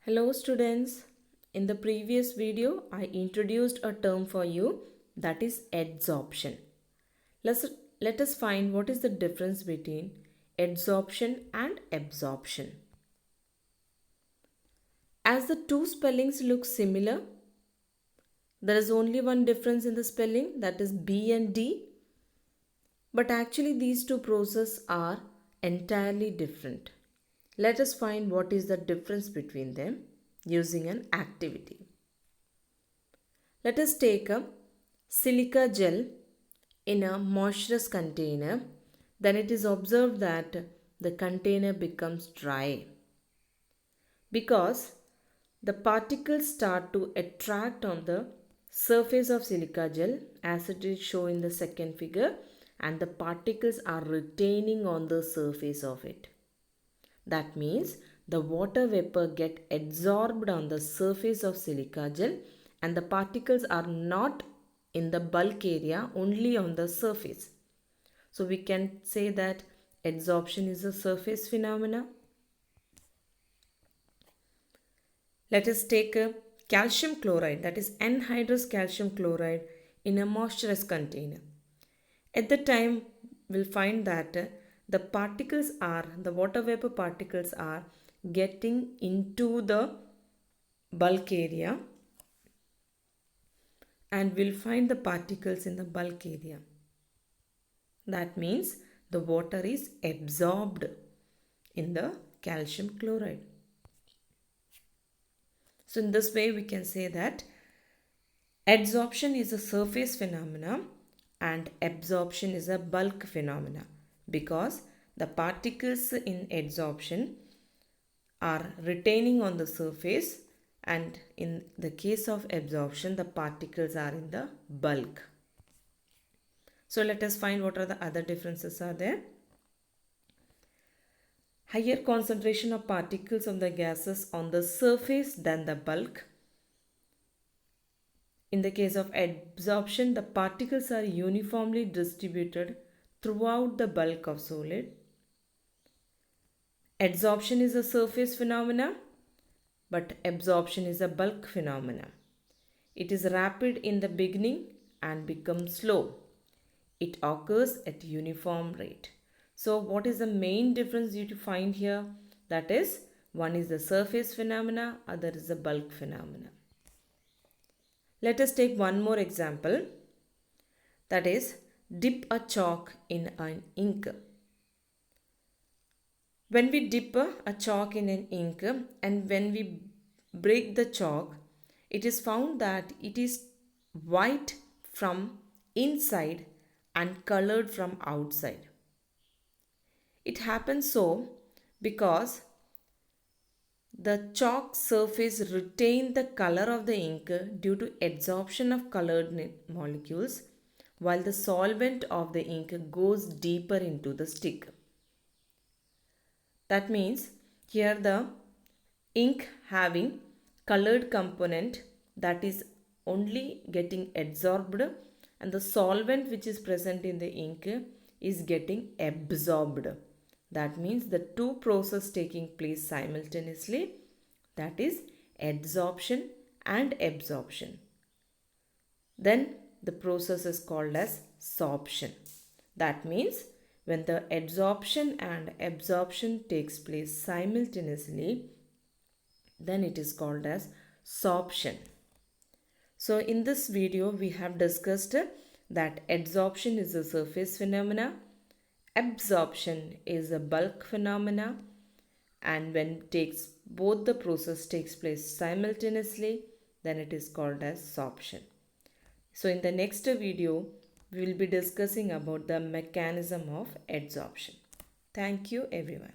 Hello students, in the previous video I introduced a term for you, that is adsorption. Let's, let us find what is the difference between adsorption and absorption. As the two spellings look similar, there is only one difference in the spelling, that is B and D. But actually these two processes are entirely different. Let us find what is the difference between them using an activity. Let us take a silica gel in a moisturous container. Then it is observed that the container becomes dry because the particles start to attract on the surface of silica gel as it is shown in the second figure, and the particles are retaining on the surface of it. That means the water vapor get adsorbed on the surface of silica gel and the particles are not in the bulk area, only on the surface. So we can say that adsorption is a surface phenomena. Let us take a calcium chloride, that is anhydrous calcium chloride, in a moisturous container. At the time, we'll find that the water vapor particles are getting into the bulk area, and we'll find the particles in the bulk area. That means the water is absorbed in the calcium chloride. So in this way we can say that adsorption is a surface phenomena and absorption is a bulk phenomena, because the particles in adsorption are retaining on the surface, and in the case of absorption the particles are in the bulk. So let us find what are the other differences are there. Higher concentration of particles of the gases on the surface than the bulk. In the case of absorption, the particles are uniformly distributed throughout the bulk of solid. Adsorption is a surface phenomena, but absorption is a bulk phenomena. It is rapid in the beginning and becomes slow. It occurs at uniform rate. So what is the main difference you to find here? That is, one is the surface phenomena, other is the bulk phenomena. Let us take one more example, that is, dip a chalk in an ink. When we dip a chalk in an ink and when we break the chalk, it is found that it is white from inside and colored from outside. It happens so because the chalk surface retains the color of the ink due to adsorption of colored molecules, while the solvent of the ink goes deeper into the stick. That means here the ink having colored component that is only getting adsorbed, and the solvent which is present in the ink is getting absorbed. That means the two processes taking place simultaneously, that is adsorption and absorption. Then the process is called as sorption. That means when the adsorption and absorption takes place simultaneously, then it is called as sorption. So in this video we have discussed that adsorption is a surface phenomena, absorption is a bulk phenomena, and when both the process takes place simultaneously, then it is called as sorption. So in the next video we will be discussing about the mechanism of adsorption. Thank you everyone.